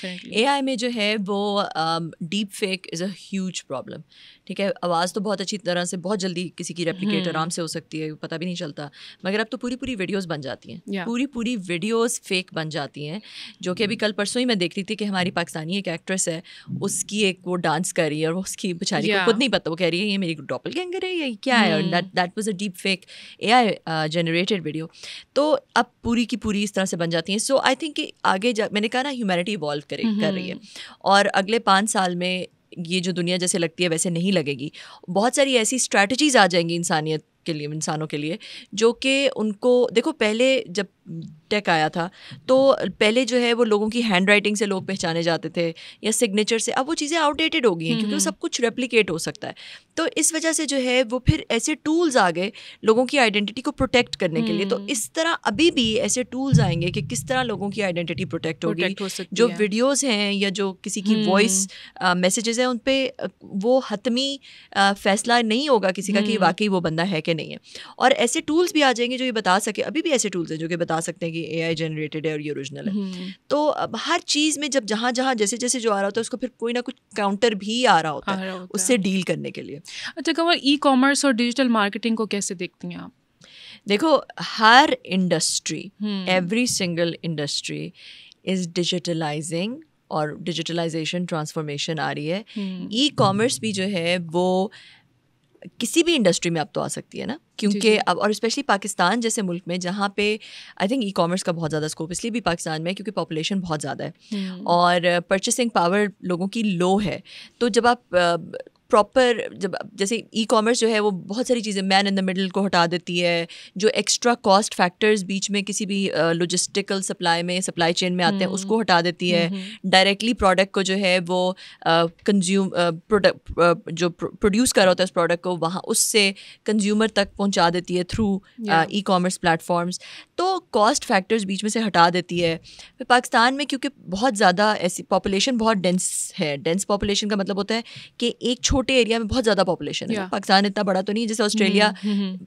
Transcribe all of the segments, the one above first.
اے آئی میں جو ہے وہ deep fake is a huge problem. ٹھیک ہے, آواز تو بہت اچھی طرح سے بہت جلدی کسی کی ریپلیکیٹ آرام سے ہو سکتی ہے, پتہ بھی نہیں چلتا, مگر اب تو پوری ویڈیوز بن جاتی ہیں, پوری ویڈیوز فیک بن جاتی ہیں. جو کہ ابھی کل پرسوں ہی میں دیکھ رہی تھی کہ ہماری پاکستانی ایک ایکٹریس ہے, اس کی ایک وہ ڈانس کر رہی ہے اور اس کی بیچاری کو خود نہیں پتہ, وہ کہہ رہی ہے یہ میری ڈاپل گینگر ہے یا کیا ہے, that was a deep fake a I generated video. تو اب پوری کی پوری اس طرح سے بن جاتی ہیں. سو آئی تھنک کہ آگے میں نے کہا نا ہیومینٹی ایوالو کر رہی ہے, اور اگلے 5 سال میں یہ جو دنیا جیسے لگتی ہے ویسے نہیں لگے گی. بہت ساری ایسی اسٹریٹجیز آ جائیں گی انسانیت کے لیے, انسانوں کے لیے, جو کہ ان کو دیکھو پہلے جب ٹیک آیا تھا تو پہلے جو ہے وہ لوگوں کی ہینڈ رائٹنگ سے لوگ پہچانے جاتے تھے یا سگنیچر سے. اب وہ چیزیں آؤٹ ڈیٹڈ ہو گئی ہیں کیونکہ وہ سب کچھ ریپلیکیٹ ہو سکتا ہے. تو اس وجہ سے جو ہے وہ پھر ایسے ٹولز آ گئے لوگوں کی آئیڈینٹی کو پروٹیکٹ کرنے کے لیے. تو اس طرح ابھی بھی ایسے ٹولز آئیں گے کہ کس طرح لوگوں کی آئیڈینٹی پروٹیکٹ ہوگی. جو ویڈیوز ہیں یا جو کسی کی وائس میسیجز ہیں ان پہ وہ حتمی فیصلہ نہیں ہوگا کسی کا کہ واقعی وہ بندہ ہے کہ نہیں ہے. اور ایسے ٹولز بھی آ جائیں گے جو یہ بتا سکے, ابھی بھی ایسے ٹولز ہیں جو کہ بتا سکتے ہیں کہ اے آئی جنریٹڈ ہے اور یہ اوریجنل ہے. تو اب ہر چیز میں جب جہاں جیسے جو آ رہا ہوتا ہے اس کو پھر کوئی نہ کچھ کاؤنٹر بھی آ رہا ہوتا ہے اس سے ڈیل کرنے کے لیے. اچھا کمر, ای کامرس اور ڈیجیٹل مارکیٹنگ کو کیسے دیکھتی ہیں آپ؟ دیکھو ہر industry, every single industry is digitalizing اور ڈیجیٹلائزیشن ٹرانسفارمیشن آ رہی ہے. ای کامرس بھی جو ہے وہ کسی بھی انڈسٹری میں اب تو آ سکتی ہے نا, کیونکہ اب اور اسپیشلی پاکستان جیسے ملک میں جہاں پہ آئی تھنک ای کامرس کا بہت زیادہ اسکوپ اس لیے بھی پاکستان میں کیونکہ پاپولیشن بہت زیادہ ہے اور پرچیسنگ پاور لوگوں کی لو ہے. تو جب آپ پراپر جیسے ای کامرس جو ہے وہ بہت ساری چیزیں مین ان دا مڈل کو ہٹا دیتی ہے, جو ایکسٹرا کاسٹ فیکٹرز بیچ میں کسی بھی لاجسٹیکل سپلائی چین میں آتے ہیں اس کو ہٹا دیتی ہے. ڈائریکٹلی پروڈکٹ کو جو ہے وہ جو پروڈیوس کر رہا ہوتا ہے اس پروڈکٹ کو وہاں اس سے کنزیومر تک پہنچا دیتی ہے تھرو ای کامرس پلیٹفارمس. تو کاسٹ فیکٹرز بیچ میں سے ہٹا دیتی ہے. پاکستان میں کیونکہ بہت زیادہ ایسی پاپولیشن بہت ڈینس ہے, ڈینس پاپولیشن کا مطلب ہوتا ہے کہ ایک چھوٹے ایریا میں بہت زیادہ پاپولیشن ہے. پاکستان اتنا بڑا تو نہیں ہے, جیسے Australia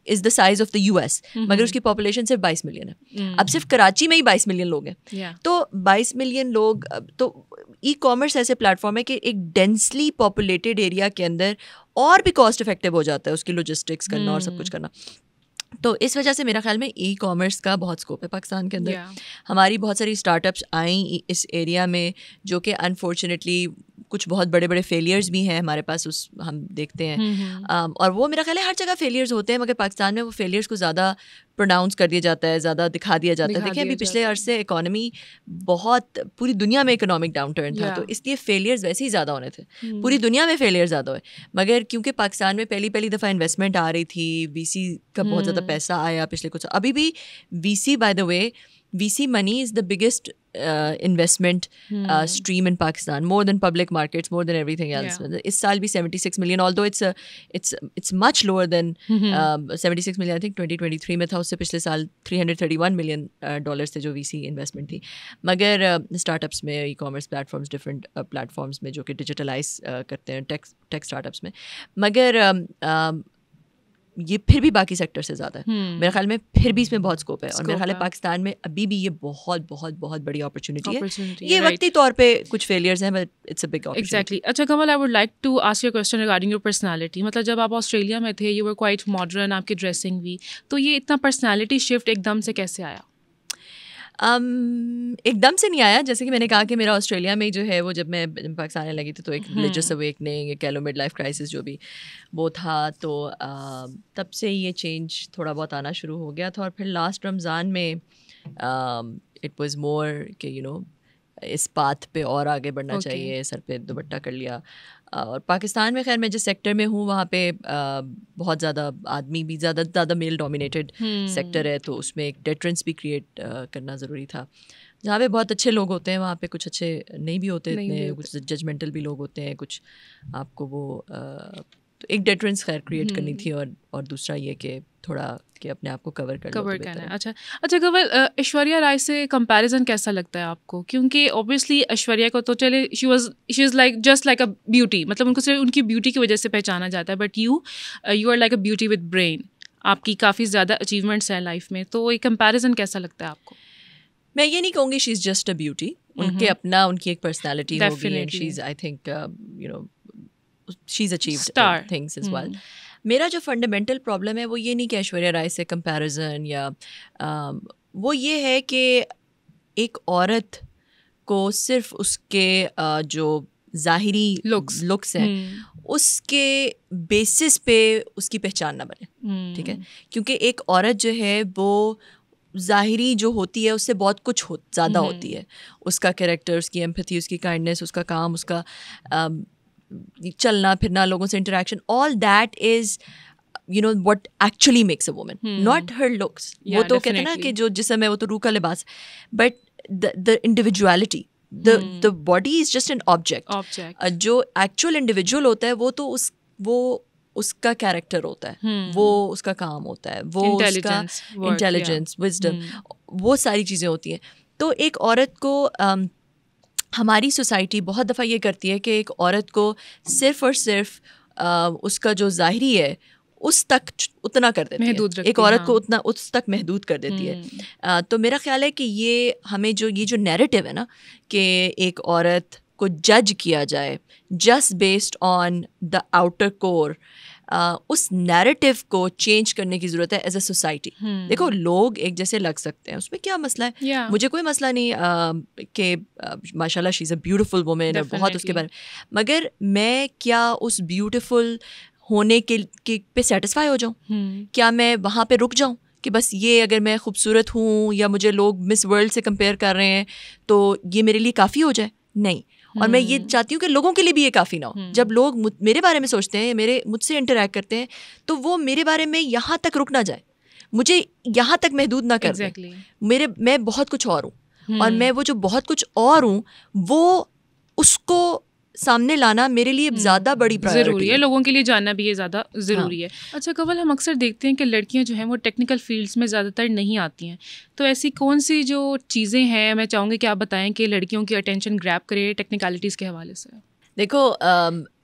is the size of the U S, مگر اس کی پاپولیشن صرف 22 ملین ہے. اب صرف کراچی میں ہی 22 ملین لوگ ہیں. تو 22 ملین لوگ, تو ای کامرس ایسے پلیٹفارم ہے کہ ایک ڈینسلی پاپولیٹڈ ایریا کے اندر اور بھی کاسٹ افیکٹو ہو جاتا ہے اس کی لاجسٹکس کرنا اور سب کچھ کرنا. تو اس وجہ سے میرا خیال میں ای کامرس کا بہت اسکوپ ہے پاکستان کے اندر. ہماری بہت ساری اسٹارٹ اپس آئیں اس ایریا میں جو کہ انفارچونیٹلی کچھ بہت بڑے بڑے فیلیئرز بھی ہیں ہمارے پاس, ہم دیکھتے ہیں. اور وہ میرا خیال ہے ہر جگہ فیلیئرز ہوتے ہیں, مگر پاکستان میں وہ فیلیئرز کو زیادہ پروناؤنس کر دیا جاتا ہے, زیادہ دکھا دیا جاتا ہے. دیکھیں ابھی پچھلے عرصے اکانومی بہت, پوری دنیا میں اکنامک ڈاؤن ٹرن تھا, تو اس لیے فیلیئرز ویسے ہی زیادہ ہونے تھے. پوری دنیا میں فیلیئر زیادہ ہوئے, مگر کیونکہ پاکستان میں پہلی دفعہ انویسٹمنٹ آ رہی تھی, وی سی کا بہت زیادہ پیسہ آیا پچھلے کچھ. ابھی بھی V C, by the way, V C money is the biggest investment stream in Pakistan, more than public markets, more than everything else. اس سال بھی 76 million, although it's much lower than 76 million. I think 2023 میں تھا, اس سے پچھلے سال $331 million تھے جو وی سی انویسٹمنٹ تھی. مگر اسٹارٹ اپس میں e commerce platforms, different platforms میں جو کہ ڈیجیٹلائز کرتے ہیں ٹیک اسٹارٹ اپس میں, مگر یہ پھر بھی باقی سیکٹر سے زیادہ ہے میرے خیال میں, پھر بھی اس میں بہت اسکوپ ہے. اور میرے خیال ہے پاکستان میں ابھی بھی یہ بہت بہت بہت بڑی اپرچونیٹی ہے. یہ وقتی طور پہ کچھ فیلیئرز ہیں, but it's a big opportunity. Exactly. اچھا Kamal, I would like to ask you question regarding your personality. مطلب جب آپ آسٹریلیا میں تھے, یو ور کوائٹ ماڈرن, آپ کی ڈریسنگ بھی, تو یہ اتنا پرسنالٹی شفٹ ایک دم سے کیسے آیا؟ ایک دم سے نہیں آیا. جیسے کہ میں نے کہا کہ میرا آسٹریلیا میں جو ہے وہ جب میں پاکستان آنے لگی تھی تو ایک ریلیجس اویکننگ, کہہ لو مڈ لائف کرائسس جو بھی وہ تھا, تو تب سے یہ چینج تھوڑا بہت آنا شروع ہو گیا تھا. اور پھر لاسٹ رمضان میں اٹ واز مور کہ یو نو اس پاتھ پہ اور آگے بڑھنا چاہیے, سر پہ دوپٹہ کر لیا. اور پاکستان میں خیر میں جس سیکٹر میں ہوں وہاں پہ بہت زیادہ آدمی بھی زیادہ میل ڈومینیٹڈ سیکٹر ہے, تو اس میں ایک ڈیٹرنس بھی کریٹ کرنا ضروری تھا. جہاں پہ بہت اچھے لوگ ہوتے ہیں وہاں پہ کچھ اچھے نہیں بھی ہوتے اتنے, کچھ ججمنٹل بھی لوگ ہوتے ہیں, کچھ آپ کو وہ تو ایک ڈیٹرنس خیر کریٹ کرنی تھی. اور دوسرا یہ کہ تھوڑا کہ اپنے آپ کو کور کرنا ہے. اچھا کنول, ایشوریا رائے سے کمپیریزن کیسا لگتا ہے آپ کو؟ کیونکہ اوبیسلی ایشوریا کو تو چلے she is like just like a beauty, مطلب ان کو صرف ان کی بیوٹی کی وجہ سے پہچانا جاتا ہے, but you are like a beauty with brain. آپ کی کافی زیادہ اچیومنٹس ہیں لائف میں, تو یہ کمپیریزن کیسا لگتا ہے آپ کو؟ میں یہ نہیں کہوں گی شی از جسٹ اے بیوٹی. ان کے اپنا ان کی ایک پرسنالٹی ہوگی and she is I think you know she is achieved things as well. میرا جو فنڈامنٹل پرابلم ہے وہ یہ نہیں کہ ایشوریہ رائے سے کمپیریزن یا وہ یہ ہے کہ ایک عورت کو صرف اس کے جو ظاہری لکس ہیں اس کے بیسس پہ اس کی پہچان نہ بنے. ٹھیک ہے, کیونکہ ایک عورت جو ہے وہ ظاہری جو ہوتی ہے اس سے بہت کچھ زیادہ ہوتی ہے. اس کا کریکٹر, اس کی ایمپتھی, اس کی کائنڈنیس, اس کا کام, اس کا چلنا پھرنا, لوگوں سے interaction, all that is you know what actually makes a woman, not her looks. وہ تو کہتے ہیں نا کہ جو جسم ہے وہ تو روح کا لباس, but the individuality, the body is just an object. جو ایکچوئل انڈیویجول ہوتا ہے وہ تو اس کا کیریکٹر ہوتا ہے, وہ اس کا کام ہوتا ہے, وہ اس کا انٹیلیجنس, وزڈم, وہ ساری چیزیں ہوتی ہیں. تو ایک عورت کو ہماری سوسائٹی بہت دفعہ یہ کرتی ہے کہ ایک عورت کو صرف اور صرف اس کا جو ظاہری ہے اس تک اتنا کر دیتی ہے, ایک عورت کو اتنا اس تک محدود کر دیتی ہے. تو میرا خیال ہے کہ یہ ہمیں یہ جو نیریٹو ہے نا کہ ایک عورت کو جج کیا جائے just based on the outer cover, اس نیریٹو کو چینج کرنے کی ضرورت ہے ایز اے سوسائٹی. دیکھو لوگ ایک جیسے لگ سکتے ہیں, اس میں کیا مسئلہ ہے, مجھے کوئی مسئلہ نہیں کہ ماشاء اللہ شی از اے بیوٹیفل وومن اور بہت اس کے بارے میں, مگر میں کیا اس بیوٹیفل ہونے کے پہ سیٹسفائی ہو جاؤں, کیا میں وہاں پہ رک جاؤں کہ بس یہ اگر میں خوبصورت ہوں یا مجھے لوگ مس ورلڈ سے کمپیئر کر رہے ہیں تو یہ میرے لیے کافی ہو جائے؟ نہیں. اور میں یہ چاہتی ہوں کہ لوگوں کے لیے بھی یہ کافی نہ ہو. جب لوگ میرے بارے میں سوچتے ہیں, مجھ سے انٹریکٹ کرتے ہیں, تو وہ میرے بارے میں یہاں تک رک نہ جائے, مجھے یہاں تک محدود نہ کر دیں. میں بہت کچھ اور ہوں, اور میں وہ جو بہت کچھ اور ہوں وہ اس کو سامنے لانا میرے لیے زیادہ بڑی ضروری ہے, لوگوں کے لیے جاننا بھی یہ زیادہ ضروری ہے. اچھا کنول, ہم اکثر دیکھتے ہیں کہ لڑکیاں جو ہیں وہ ٹیکنیکل فیلڈس میں زیادہ تر نہیں آتی ہیں, تو ایسی کون سی جو چیزیں ہیں, میں چاہوں گی کہ آپ بتائیں کہ لڑکیوں کی اٹینشن گریب کرے ٹیکنیکلٹیز کے حوالے سے. دیکھو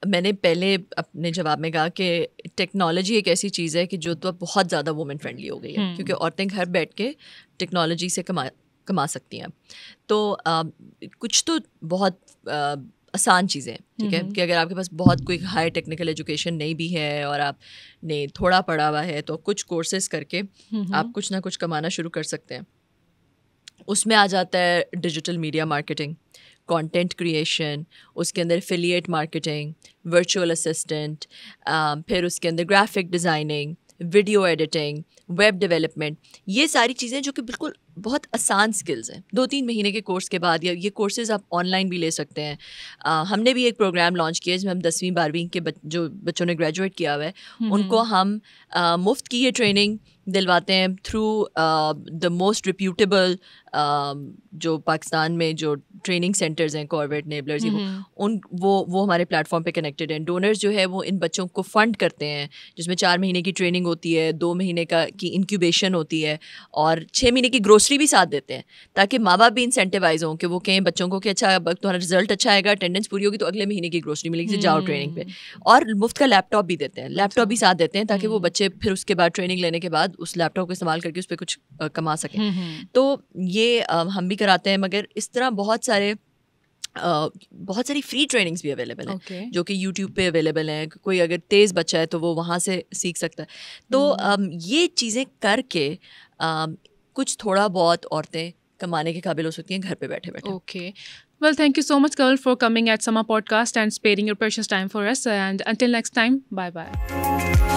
میں نے پہلے اپنے جواب میں کہا کہ ٹیکنالوجی ایک ایسی چیز ہے کہ جو تو بہت زیادہ وومن فرینڈلی ہو گئی ہے, کیونکہ عورتیں گھر بیٹھ کے ٹیکنالوجی سے کما سکتی ہیں. تو کچھ تو بہت آسان چیزیں ہیں, ٹھیک ہے, کہ اگر آپ کے پاس بہت کوئی ہائی ٹیکنیکل ایجوکیشن نہیں بھی ہے اور آپ نے تھوڑا پڑھا ہوا ہے تو کچھ کورسز کر کے آپ کچھ نہ کچھ کمانا شروع کر سکتے ہیں. اس میں آ جاتا ہے digital media marketing, content creation, اس کے اندر ایفیلیٹ مارکیٹنگ, ورچوئل اسسٹنٹ, پھر اس کے اندر graphic designing, video editing, web development. یہ ساری چیزیں جو کہ بالکل بہت آسان اسکلز ہیں, 2-3 مہینے کے کورس کے بعد, یا یہ کورسز آپ آن لائن بھی لے سکتے ہیں. ہم نے بھی ایک پروگرام لانچ کیا جس میں ہم 10ویں 12ویں کے جو بچوں نے گریجویٹ کیا ہوا ہے ان کو ہم مفت کی یہ ٹریننگ دلواتے ہیں تھرو دا موسٹ ریپیوٹیبل جو پاکستان میں جو ٹریننگ سینٹرز ہیں, کاربیٹ نیبلرز, وہ ہمارے پلیٹ فارم پہ کنیکٹیڈ ہیں. ڈونرز جو ہے وہ ان بچوں کو فنڈ کرتے ہیں, جس میں 4 مہینے کی ٹریننگ ہوتی ہے, 2 مہینے کی انکیوبیشن ہوتی ہے, اور 6 مہینے کی گروسری بھی ساتھ دیتے ہیں, تاکہ ماں باپ بھی انسینٹیوائز ہوں کہ وہ کہیں بچوں کو کہ اچھا تمہارا رزلٹ اچھا آئے گا, اٹینڈنس پوری ہوگی تو اگلے مہینے کی گروسری ملے گی, جاؤ ٹریننگ پہ. اور مفت کا لیپ ٹاپ بھی دیتے ہیں, لیپ ٹاپ بھی ساتھ دیتے ہیں تاکہ وہ بچے پھر اس کے بعد ٹریننگ لینے کے بعد اس لیپ ٹاپ کو استعمال کر کے اس پہ کچھ کما سکیں. تو یہ ہم بھی کراتے ہیں, مگر اس طرح بہت ساری فری ٹریننگس بھی اویلیبل ہیں جو کہ یوٹیوب پہ اویلیبل ہیں. کوئی اگر تیز بچہ ہے تو وہ وہاں سے سیکھ سکتا ہے. تو یہ چیزیں کر کے کچھ تھوڑا بہت عورتیں کمانے کے قابل ہو سکتی ہیں گھر پہ بیٹھے بیٹھے. Okay, well, thank you so much, Kanwal, for coming at Sama Podcast and sparing your precious time for us. And until next time, bye-bye.